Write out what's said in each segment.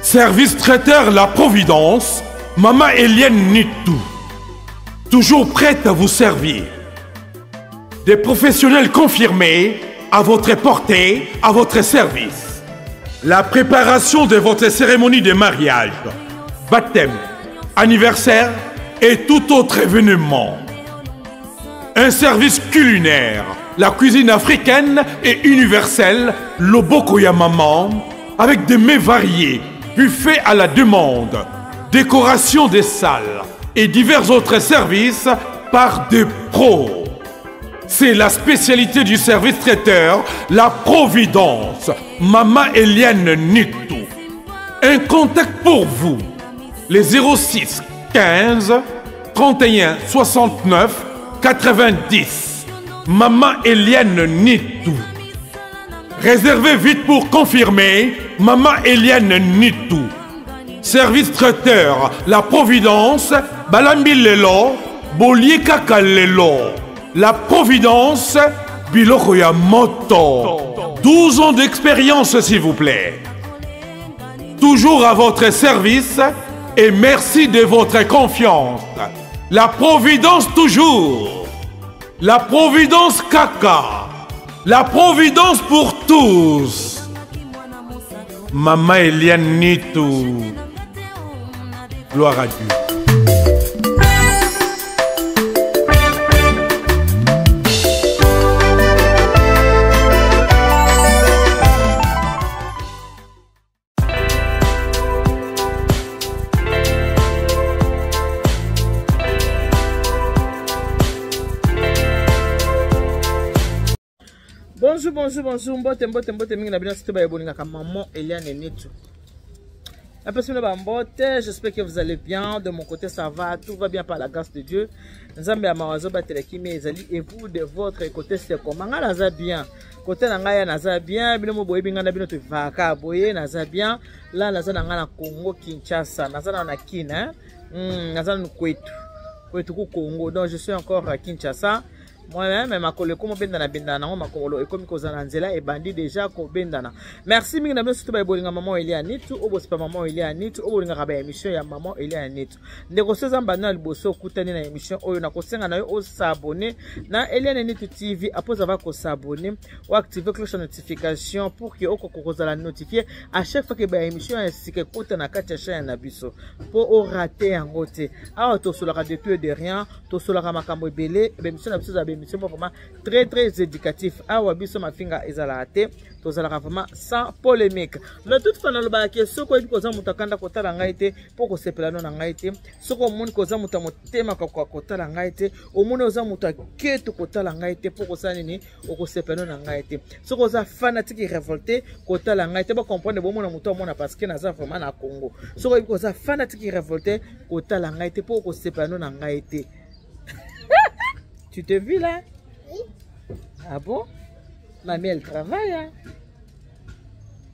Service traiteur La Providence, Maman Eliane Nitou. Toujours prête à vous servir. Des professionnels confirmés à votre portée, à votre service. La préparation de votre cérémonie de mariage, baptême, anniversaire et tout autre événement. Un service culinaire, la cuisine africaine et universelle, Loboko ya Maman, avec des mets variés, buffet à la demande, décoration des salles et divers autres services par des pros. C'est la spécialité du service traiteur La Providence, Maman Eliane Nitou. Un contact pour vous, les 06 15 31 69 90. Maman Eliane Nitou. Réservez vite pour confirmer Maman Eliane Nitou. Service traiteur La Providence, Balambi Lelo, Bolier Kaka Lelo. La Providence, Biloko ya Moto. 12 ans d'expérience s'il vous plaît. Toujours à votre service et merci de votre confiance. La Providence toujours. La Providence Kaka. La Providence pour tous. Maman Eliane Nitou. Gloire à Dieu. Bonjour, mbote mingi na bino site ba yeboningaka Maman Eliane Nitou. La personne ba mbote, j'espère que vous allez bien. De mon côté ça va, tout va bien par la grâce de Dieu. Nzambe ya mawazo ba telekimi ezali et vous de votre côté c'est comment? Nga naza bien. Côté na nga ya naza bien, bino mo boye binga na bino to vaka boye naza bien. Là naza na nga na Congo Kinshasa, naza na Kina, naza na Kwetu ku Congo. Donc je suis encore à Kinshasa. Moi-même, ma collègue, comme bendana bendana, ma collègue, comme kozana nzela et bandit déjà ko bendana. Merci mingi na bien surtout ba bolinga Maman Eliane Nitou, obo c'est pas Maman Eliane Nitou, obo linga ba émission ya Maman Eliane Nitou. Ndeko seza mbana liboso kutani na émission oyo na kosenga na yo o s'abonner na Eliane Nitou TV après avoir ko s'abonner ou activer cloche de notification pour que oko kozala notifier à chaque fois que ba émission ya sike kuta na kati ya chaîne na biso pour o rater yango te. Awa to solaka de tout et de rien, to solaka makambo ebele, émission na biso za émission vraiment très éducatif. Awa biso mafinga ezala te, to zala vraiment sans polémique. Mais toute fois na loba ke soko ebi koza mutakanda kotala ngai te pour ko sepela no na ngai te. Soko moni koza mutamotema kwa kotala ngai te, omoni oza mutaketo kotala ngai te pour ko sanini oko sepela no na ngai te. Soko oza fanatique révolté kotala ngai te ba comprendre bo mona muto mona parce que naza vraiment na Congo. Soko ebi koza fanatique révolté kotala ngai te pour ko sepela no na ngai te. Tu te vis là? Oui. Ah bon? Mamie, elle travaille.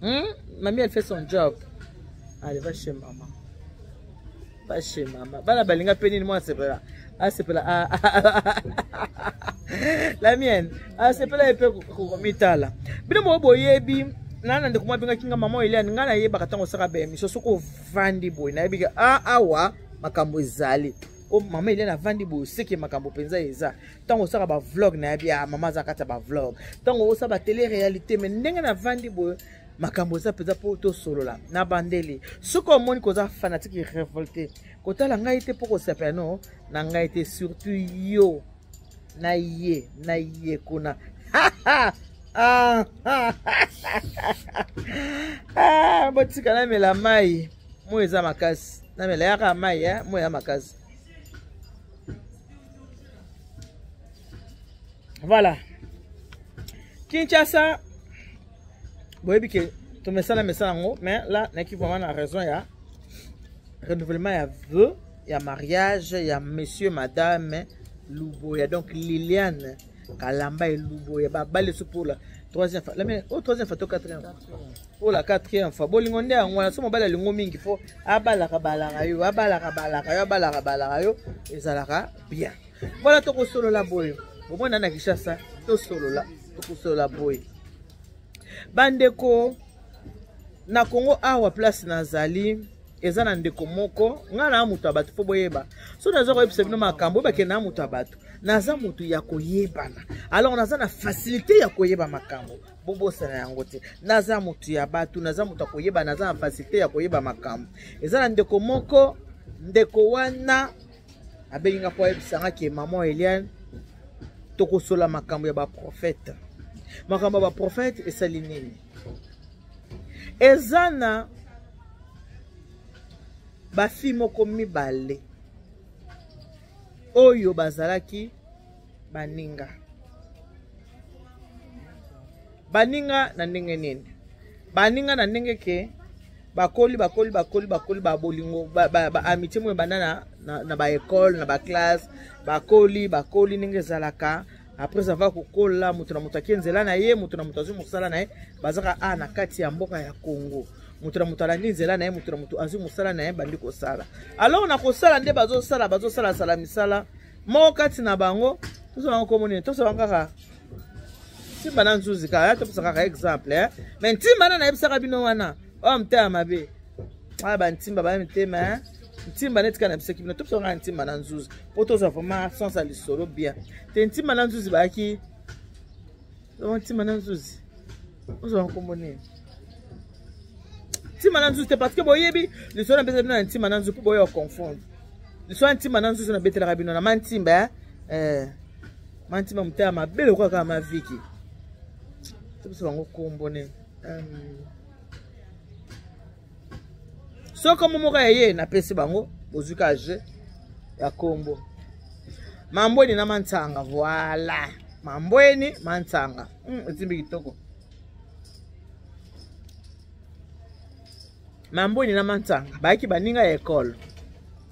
Hein? Mamie, elle fait son job. Allez, va chez maman. Va chez maman. Va la balinga pénine, moi, c'est pas là. Ah, c'est pas là. La mienne. Ah, c'est pas là, elle peut remettre là. Bien, moi, boyebi. Nana ndeko mwa binga kinga Maman Eliane ngana yeba katango saka be mission soko vandi boy na yebiga awa makambo ezali. Oh Maman Eliane a vandi bo seke makambo penza eza tango saka ba vlog na ya mama zakata ba vlog tango osa ba télé réalité mais ndenge na vandi bo makambo za peza po to solo la na bandeli soko moni koza fanatique révolté kotala ngai te poko sepa no na ngai te surtout yo na ye kuna botika na mela mai mo eza makasi na mela ya mai mo ya makasi. Voilà. Kinshasa. Boyebi ke to mesala ngo mais là n'équipe vraiment a raison ya renouvellement ya vœu ya mariage ya monsieur madame Luboya donc Liliane Kalamba et Luboya ba bale pour la troisième fois. La mais au troisième fois to quatrième. pour la 4e fois. Bolingo nde yango wana so mobali alingo mingi fo abalaka balaka yo ezalaka bien. Voilà tokosolola boye. Bomona na Kinshasa tokosolola boye. Bandeko na Congo awa place nazali eza na ndeko moko nga na mutu abatu fo boyeba. So naza koyebisa bino makambo ba ke na mutu abatu. Naza mutu ya koyebana. Alors naza na facilité ya koyeba makambo. Bobosa na yango te. Naza mutu ya batu, naza mutu akoyeba, naza na facilité ya koyeba makambo. Eza na ndeko moko, ndeko wana abenga kwa yebisanga ke maman Eliane tokosola makambo ya ba prophète. Makambo ya ba prophète esali nini? Ezana ba fi moko mibale oyo bazalaki baninga na ndenge nini? Baninga na ndenge ke bakoli ba bolingo ba amitié mo banana na ba école na ba classe bakoli ndenge zalaka. Après avoir kokola mutu na mutu akenzela na ye, mutu na mutu azu musala na ye bazaka na kati ya mboka ya Congo. Mutu na mutu alandi nzela na ye, mutu na mutu azu musala na ye bandi kosala. Alors na kosala nde bazosala sala misala mo kati na bango tozo bango komoni tozo bangaka Ntimba na nzuzi ka ya topesaka exemple mais Ntimba na yebisaka bino wana mtema mabe ba Ntimba ba mtema Ntimba netika na biseki bino topesaka Ntimba na nzuzi po tozo vraiment sans ali solo bien te Ntimba na nzuzi ba ki Ntimba na nzuzi tozo bango komoni Ntimba na nzuzi te parce que boyebi le solo na bino na Ntimba na nzuzi po boyo confondre le solo Ntimba na nzuzi na betela bino na Mantimba Mantimba mtema mabe le kwa kama viki topesa bango kombo ne so comme moko ye na pesi bango bozuka je ya kombo Mambweni na Mantsanga. Voilà, Mambweni Mantsanga. Etimbi kitoko. Mambweni na Mantsanga baki baninga ya école,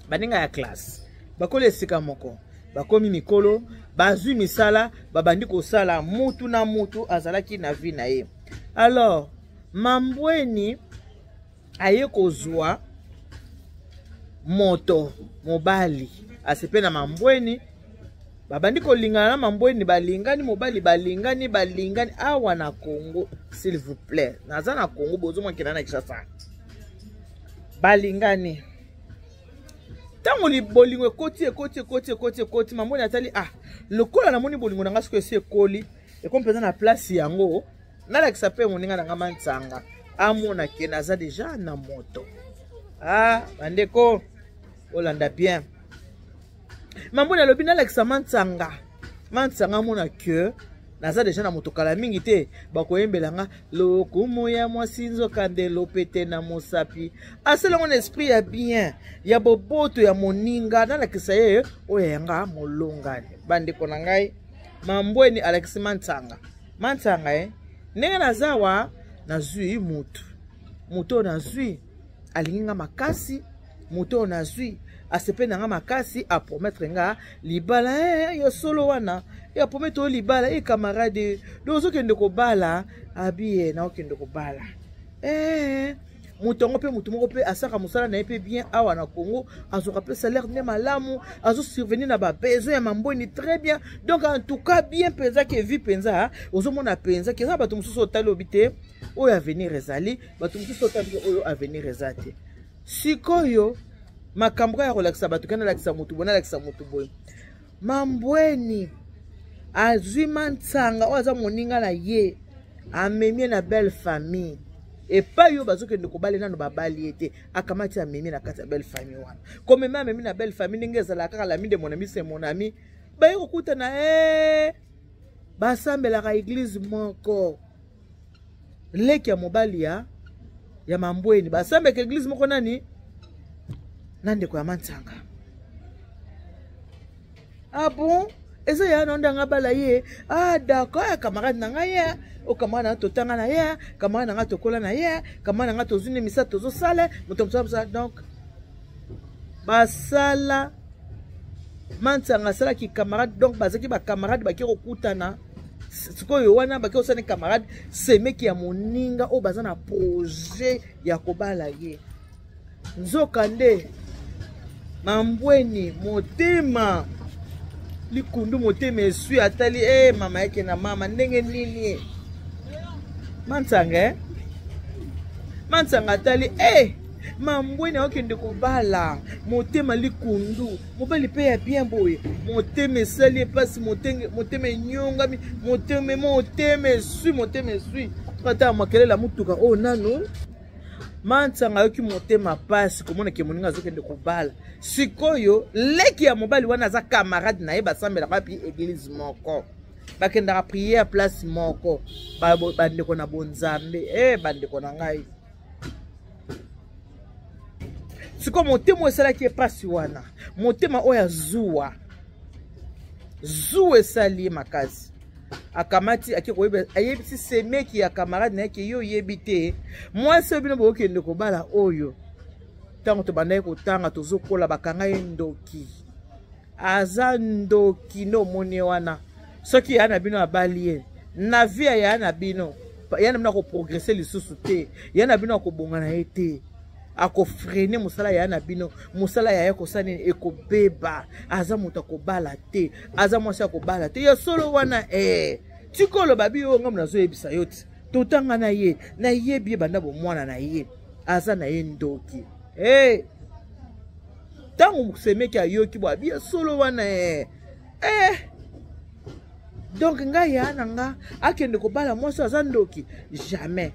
baninga ya classe, bakole sika moko, bakomi mikolo, bazui misala, babandi kosala mutu na mutu azalaki na vie na ye. Alors Mambweni aye kozwa moto mobali asepe na Mambweni, babandi kolingana na Mambweni, balingani mobali balingani awa na Congo, s'il vous plaît. Naza na Congo bozo mwa kinana Kinshasa. Balingani. Tango li bolingo koti Mambweni atali lokola na moni bolingo nanga siko ese koli e kompeza na place yango na la kisape moninga nanga Mantsanga amona ke naza déjà na moto. Bandeko olanda bien. Mambweni alobi na la kisa Mantsanga mona ke naza déjà na moto kala mingi te bakoyembelanga lokumu ya mwasinzo kandelo pete na mosapi asala mon esprit ya bien ya boboto ya moninga na lakisa ye oya yanga molongani. Bandeko na ngai Mambweni alakisi Mantsanga ndenge nazawa nazwi mutu nazwi alinga makasi, mutu nazwi asepe nanga makasi a promettre nga libala yo solo wana ya promettre libala camarade dozo kende ko bala abie na okende ko bala mutu ngo pe mutu moko pe asaka musala na pe bien awa na Congo azoka pe salaire ne malamu azo survenir na ba besoin ya Mambweni très bien. Donc en tout cas bien penza ke vie penza ozo mona penza ke za bato mususu otali obite oyo avenir ezali bato mususu otali oyo avenir ezate sikoyo makambo ya relaxa bato kana lakisa mutu bona lakisa mutu boy. Mambweni azwi Mantsanga oza moninga na ye amemie na belle famille et pas yo bazoke ndeko bale nano babali ete akamati amemie na kati ya belle famille wana comme même amemie na belle famille ngeza la kaka la mine de mon ami c'est mon ami ba yo kuta na basambela ka église moko leki ya mobali ya Mambweni basambe ka église moko nani nande kwa Mantsanga. Bon eza ya nondanga bala ye d'accord camarade nanga ye o camarade na totanga na ye camarade nanga tokola na ye camarade nanga tozune misa tozo sala mutomsa. Donc basala Mantsanga sala ki camarade, donc bazaki ba camarade baki kokutana sikoyo wana baki osana camarade semeki ya moninga o baza na projet ya kobala ye nzoka nde mambweni motema likundu motema esui atali mama yake na mama ndenge nini Mansanga atali mambweni akende kobala motema likundu mobali pe ya bien boye motema esali epasi motema enyongami motema esui ata makelela mutuka nano Mansanga yoki motema pasi komona ke moninga azokende kobala sikoyo leki ya mobali wana aza camarade na ye basambelaka pi église moko bakendaka prière place moko bandeko na bonzambe bandeko na ngai siko motema esalaki epasi wana motema oyo azuwa esali makasi akamati ake koyeba ayebisi semeki ya camarade na yake yo yebi te mwasi bino bokende kobala oyo tango tobandaki kotanga tozokola bakanga ye ndoki aza ndoki nde omoni wana soki ya na bino abali ye na vie ya na bino ya na bino akoprogresse lisusu te ya na bino akobongana ye te akofrene mosala ya na bino mosala ya ye kosala nini ekobeba aza moto akobala te aza mwasi akobala te yo solo wana tikolo babi oyo ngamu nazoyebisa yo ti totanga na ye nayebi ye banda bomwana na ye aza na ye ndoki ntango mosemeki ayoki bo abi yo solo wana donc ngai ya na nga akende kobala mwasi aza ndoki jamais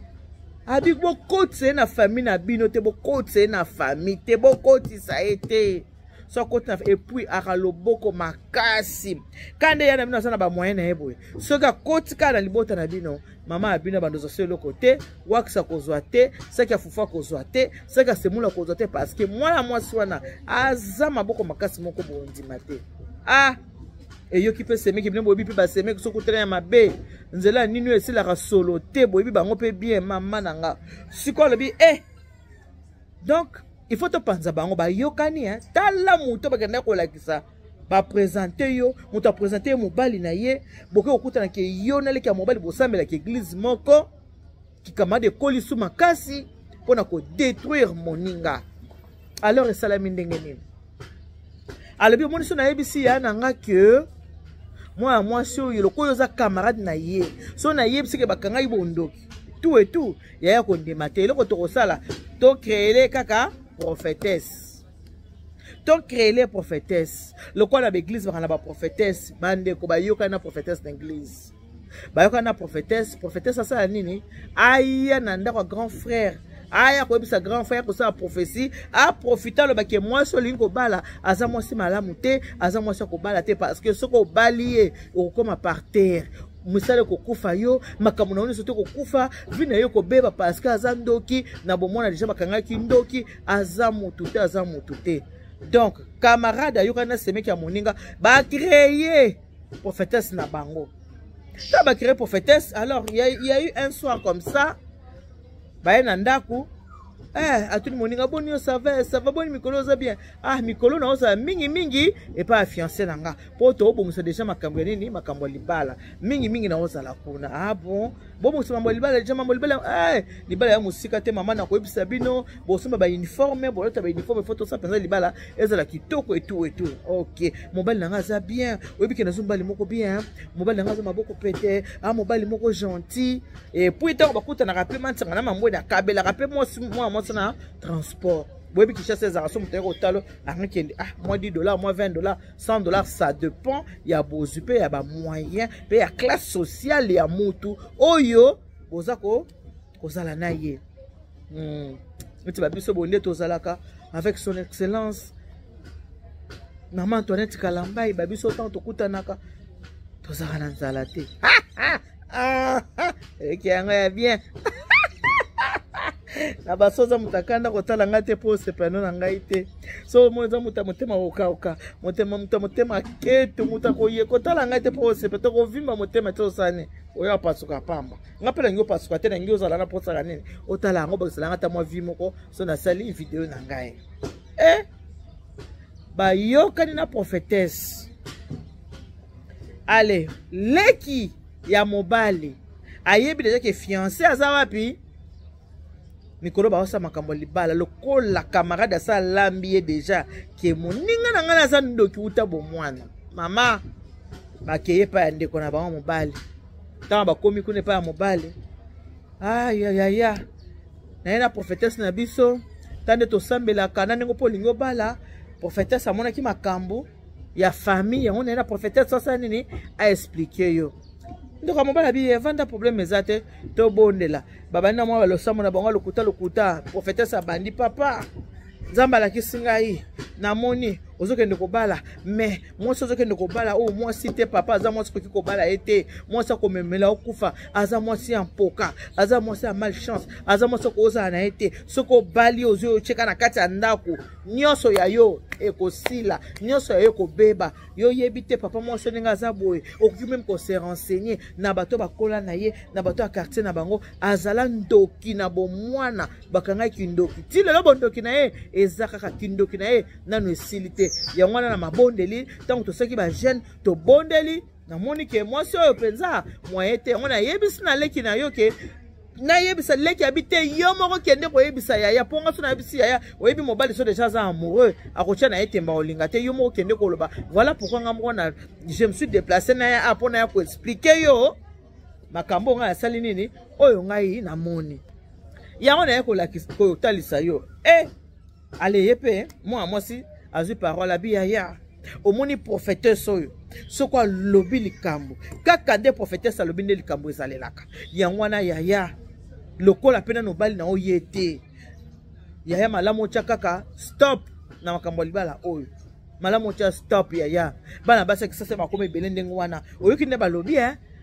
abi bokotisa na famille na bino te bokotisa na famille te bokotisa ete so koti na et puis akaloboko makasi kande ya na bino aza na bamoyen na ye boye soki akoti kaka na libota na bino mama ya bino bandoza so eloko te wakisa kozwa te saki afufa kozwa te saki asemula kozwa te parce que mwana mwasi wana aza maboko makasi moko bondima te eyoki mpe semeki bino boyebi mpe basemeki soki otala ya mabe nzela nini oyo esilaka solo te boyebi bango mpe bien mama na nga sikoyo alobi donc il faut topanza bango bayokani tala moto bakenda kolakisa baprésente yo moto apresente ye mobali na ye boke okutanaka yo naleki ya mobali bosambelaka église moko kikamade ekoli su makasi mpona kodétruire moninga alors esalami ndenge nini alobi omoni so nayebisi ya na nga ke mwana mwasi oyo lokoyo oza camarade na ye so nayebisi ke bakangai bondoki tout et tout yaya kondima te eloko tokosala tokreele kaka prophétesse tokreele prophétesse lokola na baeglise bakana baprophétesse bandeko bayokana na prophétesse na église bayokana na prophétesse asala nini aya na ndako ya grand frère aya koyebisa grand frère kosala prophétie aprofita alobaki mwasi olingi kobala aza mwasi malamu te aza mwasi akobala te parce que soki obali ye okokoma par terre misala kokufa yo makambo na nyonso te kokufa vi na yo kobeba parce que aza ndoki na bomona deja bakangaki ndoki aza mutu te donc camarade ayokana semeki ya moninga bacreye prophétesse na bango ta bacreye prophétesse alors il y a eu un soir comme ça baye na ndaku atuni moninga boni yo ça va boni mikolo oza bien mikolo na oza mingi et pas fiancé na nga po to obongisa déjà makambo ya nini makambo ya libala mingi na ozala kuna bon bobongisa mambo ya libala déjà mambo libala libala ya musika te mama na koyebisa bino bosomba ba uniforme bolota ba uniforme photo sa penza libala ezala kitoko et tout ok mobali na nga za bien oyebi ke nazo mbali moko bien mobali na nga za maboko pete mobali moko gentil et puis tant bakuta na rappel Mansanga na mambo na kabela rappel moi na transport boyebi Kinshasa ezaka so muteko talo akende moi $10 moi $20 $100 ça dépend ya bozu pe ya ba moyen pe ya classe sociale ya mutu oyo bozako kozala na ye nti babiso bonde tozalaka avec son excellence maman Antoinette Kalambai babiso tant tokutanaka tozala na nzala te ekiyanga ya bien na basoza mutakanda kotala ngate po sepano na ngai te so moza mutama okauka mutema keto mutakoye kotala ngate po sepato ko vimba mutema to sane oya pasuka pamba ngapela ngio pasuka te na ngio zala na potsa nini otala ngo bakisala ngata mwa vimoko so na sali video na ngai bayokani na prophétesse allez leki ya mobali ayebi déjà que fiancé aza wapi mikolo ba osa makambo libala lokola camarade asa lambi ye déjà ke moninga na ngana aza ndoki uta bomwana mama bakeye pa ya ndeko na bango mobali ntango bakomi kuna epai ya mobali ayayaya na ye na prophétesse na biso tande tosambelaka na ndenge mpo olingi obala prophétesse amonaki makambo ya famille yango na ye na prophétesse asala nini aexplike yo ndeko mobala bi evanda problème eza te tobondela babandi na mwa balosamo na bango lokuta prophétesse abandi papa nzambe alakisi ngai namoni ozokende kobala mais mwasi ozokende kobala oyo mwasi te papa aza mwasi koki kobala ye te mwasi akomemela okufa aza mwasi ya mpoka aza mwasi ya malchance aza mwasi okozala na ye te soki obali ozwi otyeka na kati ya ndako nyonso ya yo ekosila nyonso ya yo ekobeba yo yebi te papa mwasi ndenge aza boye okoki meme kose renseigner na bato bakola na ye na bato ya quartier na bango azala ndoki na bomwana bakangaki kindoki ti lelo bondoki na ye eza kaka kindoki na ye nano esili te yango wana na mabondeli ntango tosaki bajeune tobondeli namoni ke mwasi oyo mpenza mwaye te yango nayebisi na leki na yo ke nayebisa leki abi te yo moko kende koyebisa yaya mpo nga so nayebisi yaya oyebi mobali so deja aza amoureux akotya na ye temba kolinga te yo moko kende koloba voilà pourquoi nga moko na je me suis déplacé na ya mpo na ya koexplike yo makambo ngai asali nini oyo ngai namoni yango na ye kotalisa yo ale ye mpe mwana mwasi azwi parole abi yaya omoni prophétesse oyo soko alobi likambo kaka nde prophétesse alobi nde likambo ezalelaka yango wana yaya lokola mpe nano obali na oyo ye te yaya malamu otya kaka stop na makambo ya libala oyo malamu otya stop yaya bana basakisa se bakoma ebele ndenge wana oyoki nde balobi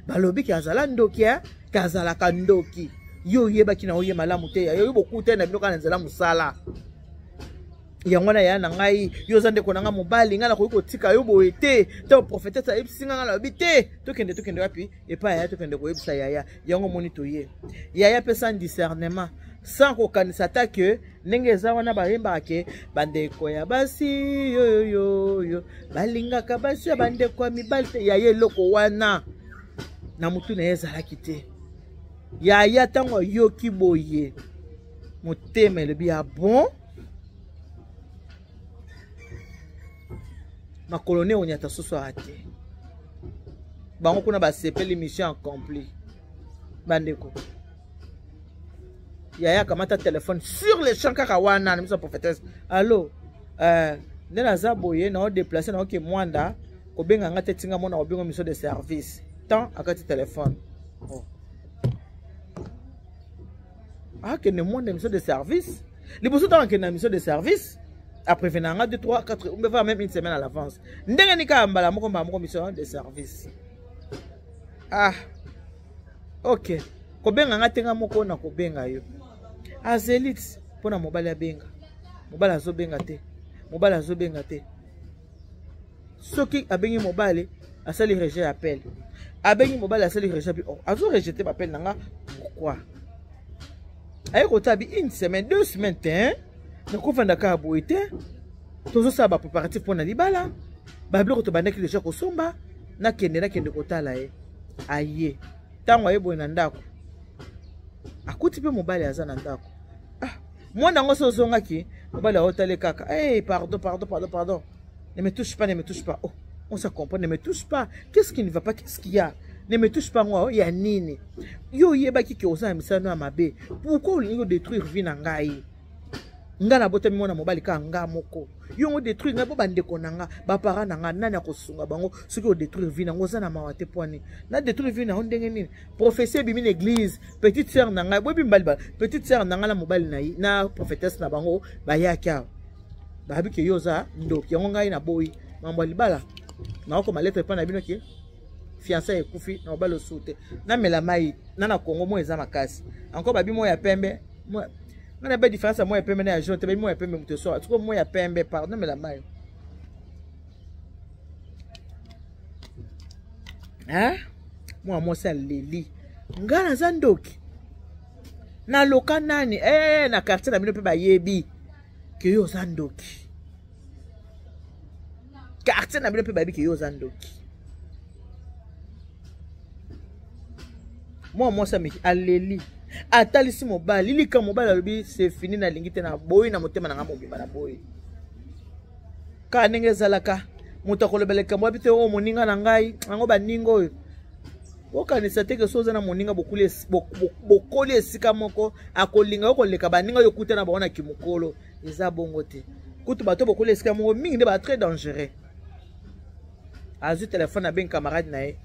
balobi ke azala ndoki ke azalaka ndoki yo oyebaki na oyo ye malamu te yo boku te na bino kaka na nzela mosala yango na ya na ngai yo za ndeko na nga mobali nga na koki kotika yo boye te to prophétesse ayebisi nga nalobi te tokende wapi epai yaya tokende koyebisa yaya yango moni toye yaya mpe sans discernement sans kokanisa ata ke ndenge eza wana bayembaka ke bandeko ya basi yoyoyoyo balingaka basi ya bandeko ya mibali te yaya eloko wana na motu na ye ezalaki te yaya ntango ayoki boye motema elobi ya bon makolo ne onyata soso ate bango kuna basepeli mission accomplie bandeko yaya kamata téléphone sur les champs kaka wana na miso prophétesse allo nde naza boye na odéplace na oke mwanda kobenga nga te tinga mona kobenga mission de service tant akati téléphone akende mwanda mission de service liboso ntango akende na mission de service après venant 2, 3, 4, on va même une semaine à l'avance. Ndenge nika mbala moko mission de service. OK. Kobenga ngatenga moko na kobenga yo. Azelite pona mobali abenga. Mobali azobenga te. Soki abengi mobali asali rejet appel. Abengi mobali asali rejet azo rejeter appel nanga pourquoi? Ayo kotabi une semaine, 2 semaines hein? Nakofanda ka boye te tozosala bapréparatif mpo na libala babiloko tobandaki deja kosomba nakende kotala ye aye ntango aye boye na ndako akuti mpe mobali aza na ndako mwana yango so ozongaki mobali aotali kaka pardon ne me touche pas oh on se comprend ne me touche pas qu'est-ce qui ne va pas qu'est-ce qu'il y a ne me touche pas moi ya nini yo yebaki ke oza na misano ya mabe pourquoi olingi kodétruire vie na ngai nga na botami mwana mobali ka nga moko yo ngo détruire nga bo bandeko nanga ba parents nanga nani akosunga bango soki o détruire vie nango za na mawate poani na détruire vie na ndenge nini prophétie bimi na église petite sœur nanga bobi mbali ba petite sœur nanga la mobali na prophétesse na bango bayaka babi ke yoza ndoki yango ngai na boyi mambo libala na ko lettre pa na bino ke fiancé ekufi na mobali osute na mela mai na Congo mo eza makasi encore babi mo ya pembe mo on a pas de différence à moi et pembe na jaune te moi et pembe muto so tu ko moi ya pembe pardon mais la maille moi ça leli ngana zandoki na loka nani na quartier na bino pe ba yebi ke yo zandoki quartier na bino pe ba yebi ke yo zandoki Moi ça meki aleli. Atalisi mobali, lika mobali alobi c'est fini na lingite na boy na motema na ngamo na boy. Ka ndenge zalaka moto kolobeleka mwa bite o moninga na ngai ngo baninga oyo okanisa te ke soza na moninga bokoli esika moko akolinga okoleka baninga oyo kuta na baona kimokolo eza bongo te kutu bato bokoli esika moko mingi nde ba très dangereux azu téléphone na ben camarade na ye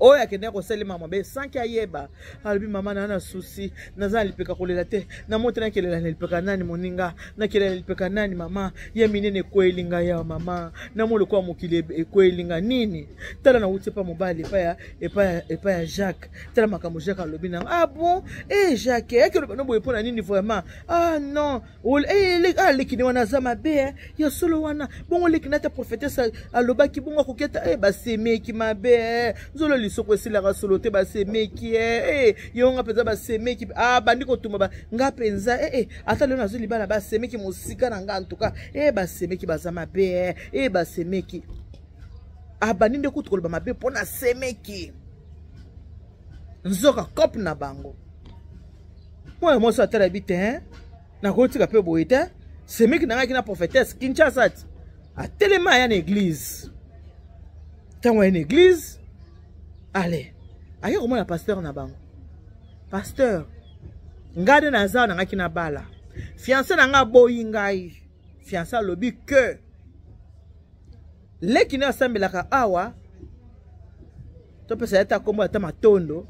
oyo akende kosalema mabe sanki ayeba alobi mama na souci naza lipeka kolela te na moto nakelela lipeka nani moninga nakelela lipeka nani mama ye minene koelinga ya mama na moloko wa mokili koelinga nini tala na uti pa mobali epa ya Jacques tala makambo Jacques alobi na ah bon Jacques yake no boye pona nini vraiment ah non lekini wana za mabe ya solo wana bongo lekina ta prophétesse alobaki bongo koketa basemeki mabe nzolo soko esila solo te basemeki yonga penza basemeki bandi kotuma ba nga penza ata lelo nazo libala basemeki musika na nga antuka basemeki baza mabe basemeki bandi nde kutu koloba mabe pona semeki nzoka kop na bango moi moso atala bite na kotika pe boye te semeki na nga kina prophétesse Kinshasa atelema ya na église tango ya na église. Allez, aye komona pasteur na bango. Pasteur, ngade na za na ngaki na bala. Fiancé na nga boyi ngai. Fiancé lobi que leki na sambelaka awa. To pesa yata kombo ata matondo.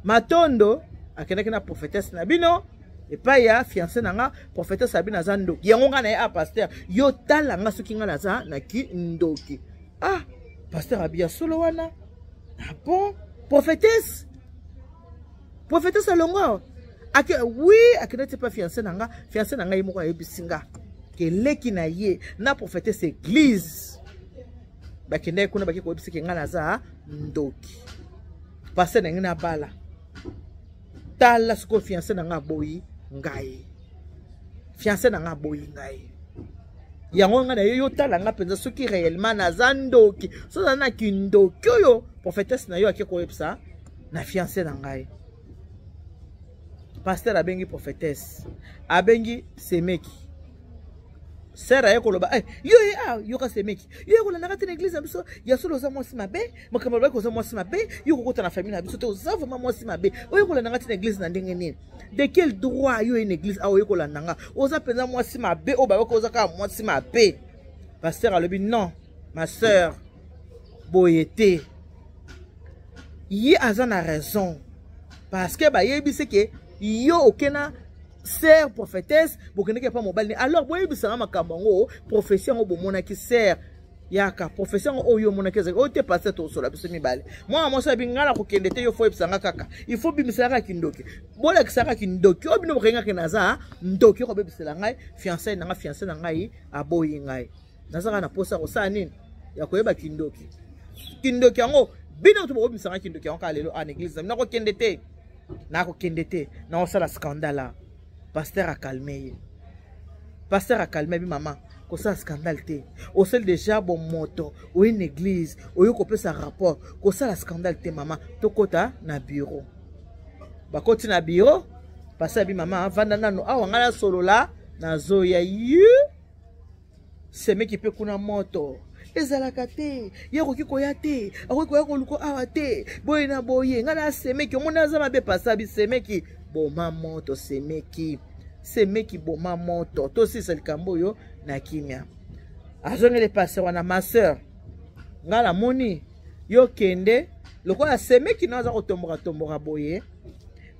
Matondo akendaki na prophétesse na bino. Et pas ya fiancé na nga prophétesse abina za ndo. Yango nga na ya pasteur. Yo tala nga soki nga na za na ki ndoki. Ah, pasteur abia solo wana. Ah bon? Prophétesse? Prophétesse alongo? Oui, akene pas fiancé nanga, fiancé nanga yimoko yebisinga. Ke leki na ye, na prophétesse église. Bakende kuna baki ko yebisike ngala za ndoki. Passer na ngina bala. Tala sko fiancé nanga boyi ngai. Fiancé nanga boyi ngai. Yango nga na yo tala nga penza soki réellement na zandoki so na kindoki oyo prophétesse na yo akiko yebisa na fiancé na ngai pasteur abengi prophétesse abengi semeki sera yeko loba yo ka semeki yo ko na kati na église biso ya solo za mwasi mabe makambo ba ko za mwasi mabe yo ko kota na famille na biso te za vraiment mwasi mabe oyo ko na kati na église na ndenge nini de quel droit yo une église awo yo ko landanga oza penza mwasi mabe o ba ko za ka mwasi mabe pasteur alobi non ma sœur boyete yi azana raison parce que ba yebise ke yo okena sœur prophétesse bokende ke pa mobali alors boye bisanga makambo ngo profession ngo bomona ki sœur yaka profession ngo oyo mona ke o te passer to sola biso mibale moi so bingala ko kende te yo fo bisanga kaka il faut bimisaka kindoki bola kisaka kindoki obino bokenga ke naza ndoki ko bebisela ngai fiancé na ngai aboyi ngai nazaka na posa ko sa nini ya koyeba kindoki yango bino to bobisanga kindoki yango ka lelo en église na ko kende te na osala scandale. Pasteur a calmé. Pasteur a calmé maman. Comme ça scandale té. Au seul déjà bon moto ou une église ou yo kopé sa rapport. Comme ça la scandale té maman. To kota na bureau. Ba koti na bureau. Pasteur bi maman vanda nano awa ngala solo la na zoya yu. C'est me qui peut kuna moto. Ezalaka te yako kikoya te akokoya koluko awa te boye na boye ngala semeki omona za mabe pasabi semeki boma moto semeki boma moto to sisa likambo yo na kimia azongele passer wana ma sœur ngala moni yo kende lokola semeki naza kotomboka boye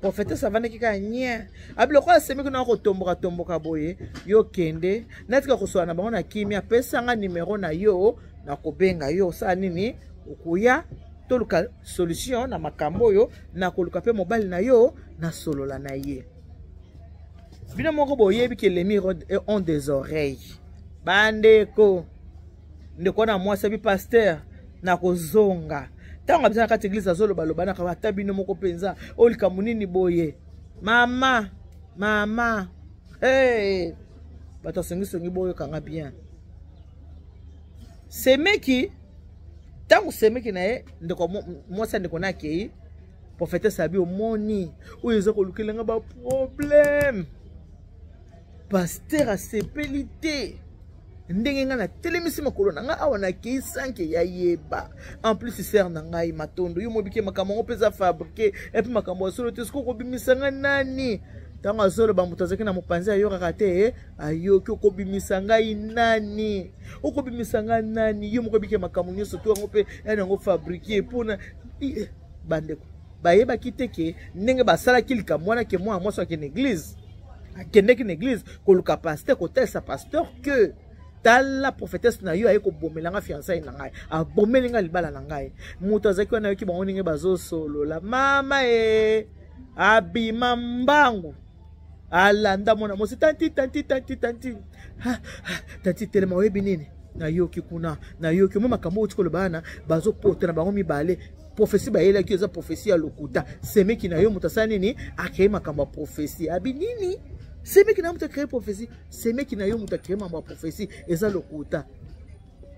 prophétesse avandaki ka nye abi lokola semeki na kotomboka boye yo kende natika kosola na bango na kimia pesa nga numéro na yo na kobenga yo sa nini okuya toluka solution na makambo yo na koluka pe mobile na yo na solola na ye bino moko boyebi ke les murs ont des oreilles bandeko ndeko na mwasi bi pasteur na kozonga tanga bisa kati église azoloba loba na kata bino moko penza olika munini boye mama bato songi boyo kanga bien semeki tangu semeki na ye ndeko mwasi ndeko na kei prophétesse abi omoni oyo eza kolukelanga ba problème pasteur asepeli te ndenge nga na telemisi makolo na nga awa na kei sanke ya yeba en plus sœur na ngai matondo yo mobike makambo ngo peza fabriquer et puis makambo solo te siko kobimisa nga nani tanga solo ba mutazaki na mopanzi ayo kaka te ayoki okobimisa ngai nani okobimisa nga nani yo moko bike makambo nyonso to ngo pe ena ngo fabriquer pona bandeko bayeba kiteke ndenge basala kilika mwana ke mwa mwa so ke église akende ki église koluka pasteur kotelsa pasteur que tala prophétesse na yo aye kobomelanga fiançailles na ngai abomelinga libala na ngai mutu azaki wana yoki bango ndenge bazosolola mama abima mbangu alanda mwana mosi tanti telema oyebi nini nayoki kuna nayoki mo makambo oti kolobana bazopota na bango mibale prophétie bayelaki eza prophétie ya lokuta semeki na yo mutu asala nini akei makambo ya prophétie abi nini semeki na yo mutu akei prophétie semeki na yo mutu akei makambo ya prophétie eza lokuta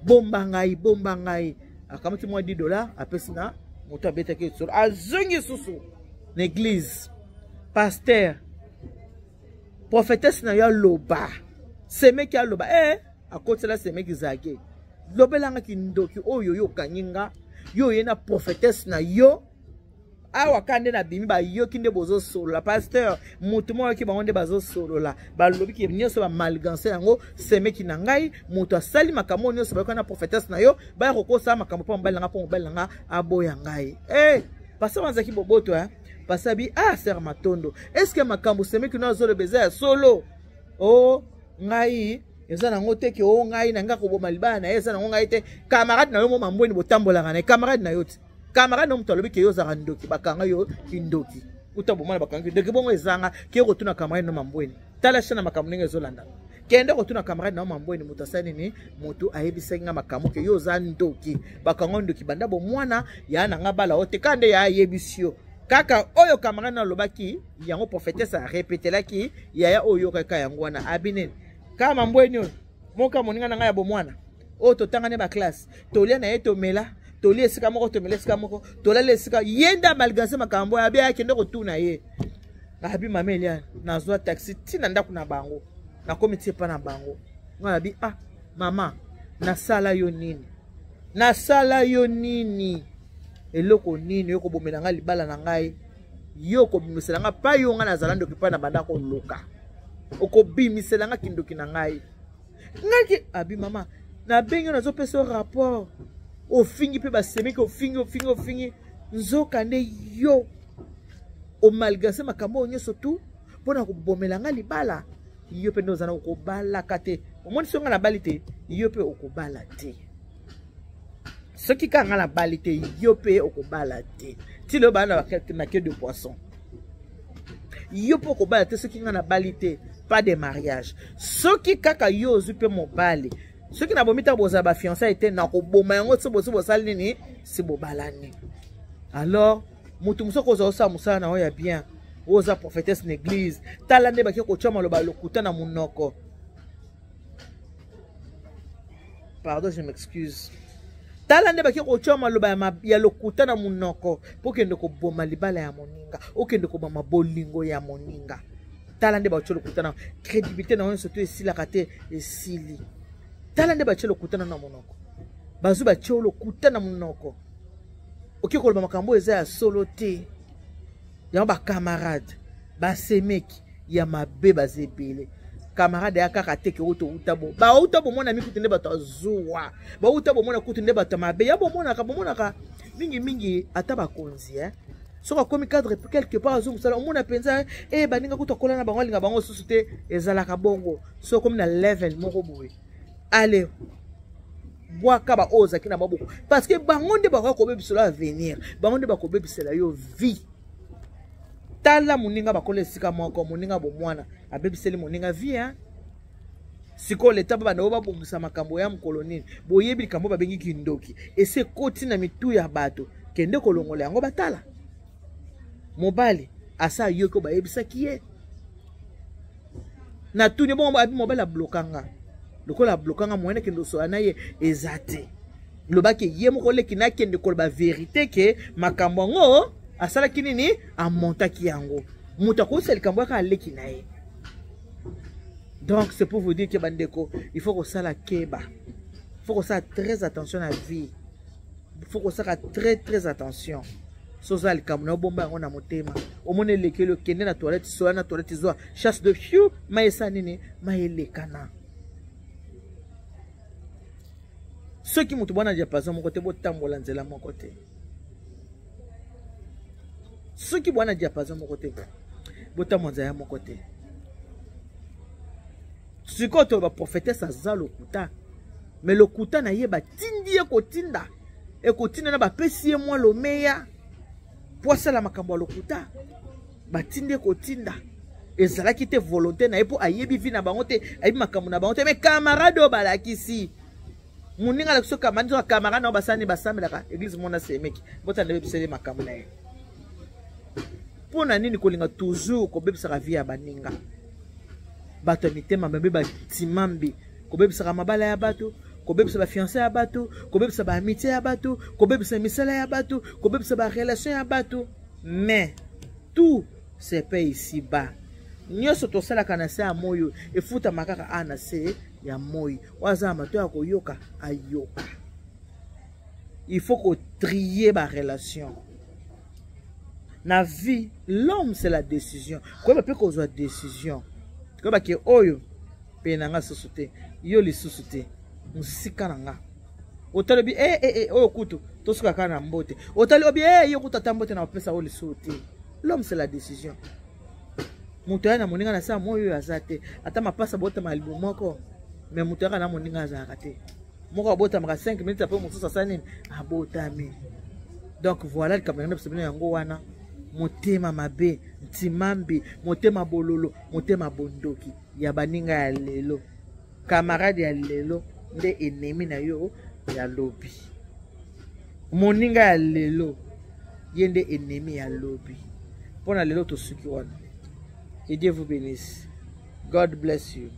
bomba ngai akamati mwa $10 apesi na mutu abetaki solo azongi susu na église pasteur prophétesse na yo loba semeki aloba akotela semeki zake lobelanga kindoki oyo yo kanyinga yo yena prophétesse na yo awa kande na bimi ba yo kinde bozo solo la pasteur mutu mo ki bango nde bazo solo la ba lobi ki nyonso ba malganse yango semeki na ngai mutu asali makambo nyonso ba kana prophétesse na yo ba kokosa makambo pa mbali nga aboya ngai pasteur wanzaki boboto pasabi sœur matondo est-ce que makambo semeki na zolo beza solo ngai eza nango te ke ngai na nga koboma libala na eza nango ngai te camarade na yo mo mambweni botambolaka na camarade na yo te camarade no mutu alobi ke yo zaka ndoki bakanga yo kindoki utabomana bakanga ndoki bongo ezanga ke kotuna camarade no mambweni tala shana makambo ndenge ezolanda kende kotuna camarade na mambweni mutu asali nini mutu ayebisaki nga makambo ke yo za ndoki bakanga ndoki banda bomwana ya na nga bala ote kande ya ayebisio kaka oyo camarade na lobaki yango prophétesse a répételaki yaya oyo kaka yango wana abinene kama mbweni oyo moka moninga na ngai ya bomwana oyo totangane ba classe tolia na ye tomela tolia esika moko tomela esika moko tolala esika yenda malganse makambo ya bia akende kotuna ye abi mama Eliane nazwa taxi tina ndako na bango nakomi tie pa na bango ngala bi mama nasala yo nini eloko nini yo kobomela nga libala na ngai yo kobimisela nga pa yo nga nazala ndoki pa na bandako loka okobimisela nga kindoki na ngai ngaki abi mama na bengi nazopesa rapport ofingi pe basemeki ofingi nzoka nde yo omalgase makambo nyonso tu mpona kobomela nga libala yo pe nde ozana okobalaka te omoni so nga na bali te yo pe okobala te soki ka nga na bali te yo pe okobala te ti lo bana na queue de poisson yo pe okobala te soki nga na bali te pas de mariage soki kaka yo ozwi pe mobali soki na bomita boza ba fiançailles te na koboma yango so bosali nini si bobalani alors mutu musoko oza musala na oya bien oza prophétesse na église tala nde baki kochama loba lokuta na munoko pardon je m'excuse tala nde baki kochama loba ya lokuta na munoko pokende koboma libala ya moninga okende kobama bolingo ya moninga tala nde bacho lokuta na crédibilité na onso to esilaka te esili tala nde bacho lokuta na monoko bazu bacho lokuta na monoko oki koloba makambo eza ya solo te ya ba camarade ba semeki ya mabe bazebele camarade ya kaka te ke uto utabo ba utabo mona mikutu nde bato azuwa ba utabo mona kutu nde bato mabe ya bomonaka mingi ata bakonzi soka komi cadre quelque part azu musala omona penza baninga kutu kola na bango linga bango susu te ezalaka bongo so komi na level moko boye allez boaka ba ozaki na maboko parce que bango nde baka kobebisela avenir bango nde bakobebisela yo vie tala moninga bakola esika moko moninga bomwana abebiseli moninga vie siko leta bana babomisa makambo ya mokolo nini boyebi likambo babengi kindoki ese koti na mitu ya bato kende kolongola yango batala mobali asa yoko bayebisaki ye na tuni bongo abi mobali ablokanga lokola blokanga moyenne kendo so anaye ezate lobaki ye moko leki na kende koloba vérité ke makambo ngo asala kinini amonta ki yango muta ko sel kambo ka leki na ye. Donc c'est pour vous dire que bandeko il faut que ça la keba, il faut que ça très attention à la vie, il faut que ça très attention. Soza likamuna bomba ngona motema omone lekelo kende na toilette so na toilette zo chasse de fiu maesa nini maelekana. Ceux qui mutu bwana diapason mon côté botambola nzela mon côté. Ceux qui bwana diapason mon côté botambola ya mon côté. Ce côté va prophéter ça za lokuta. Mais lokuta na yeba tindi e kotinda. E kotinda na ba pesi moi lo meya. Poisa la makambo lokuta. Ba tindi e kotinda. Ezala ki te volonté na epo ayebi vi na bango te, ayebi makambo na bango te, mais camarade balakisi. Muninga la soka manzo camarade na basani basamela église mona semeki. Bota ndebe bisele makambo na ye. Pona nini kolinga toujours ko bebisa vie ya baninga. Bato mitema mabe batimambi ko bebisa mabala ya bato, ko bebisa ba fiancé ya bato, ko bebisa ba amitié ya bato, ko bebisa misala ya bato, ko bebisa ba relation ya bato. Mais tout se paie ici-bas. Nyoso tosala kana se ya moyo efuta makaka ana se ya moyo waza mato ya koyoka ayoka. Il faut qu'on trie ba relation. Na vie, l'homme c'est la décision. Quoi peut qu'on soit décision. Quoi que oyo pe nanga susute yo li susute musika nanga. Otalobi oyo kutu tosuka kana mbote. Otalobi yo kutu tambote na pesa oli susute. L'homme c'est la décision. Mutoya na moninga na sa moyo azate ata mapasa bota malibu moko mais mutoya na moninga azakate moko bota maka 5 minutes après mususa sani abotami. Donc voilà le caméra na yango wana motema mabe ntimambi motema bololo motema bondoki ya baninga ya lelo camarade ya lelo nde ennemi na yo ya lobi moninga ya lelo yende ennemi ya lobi pona lelo to suki wana. Et Dieu vous bénisse. God bless you.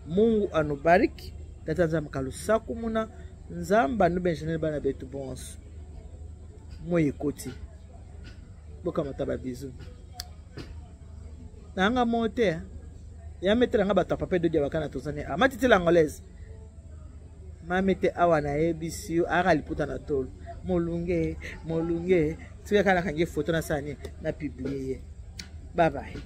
Mungu anubariki. Tata nzamba kalusaku muna. Nzamba nubenjenele bana betu bonsu. Moye koti. Boka mataba bizu. Nanga mote. Ya metre nga bata pape do dia wakana tozane. Amatiti l'angolaise. Ma mete awa na ebisi ara liputa na tolo. Molunge. Tuya kana kange photo na sani na publier. Bye bye.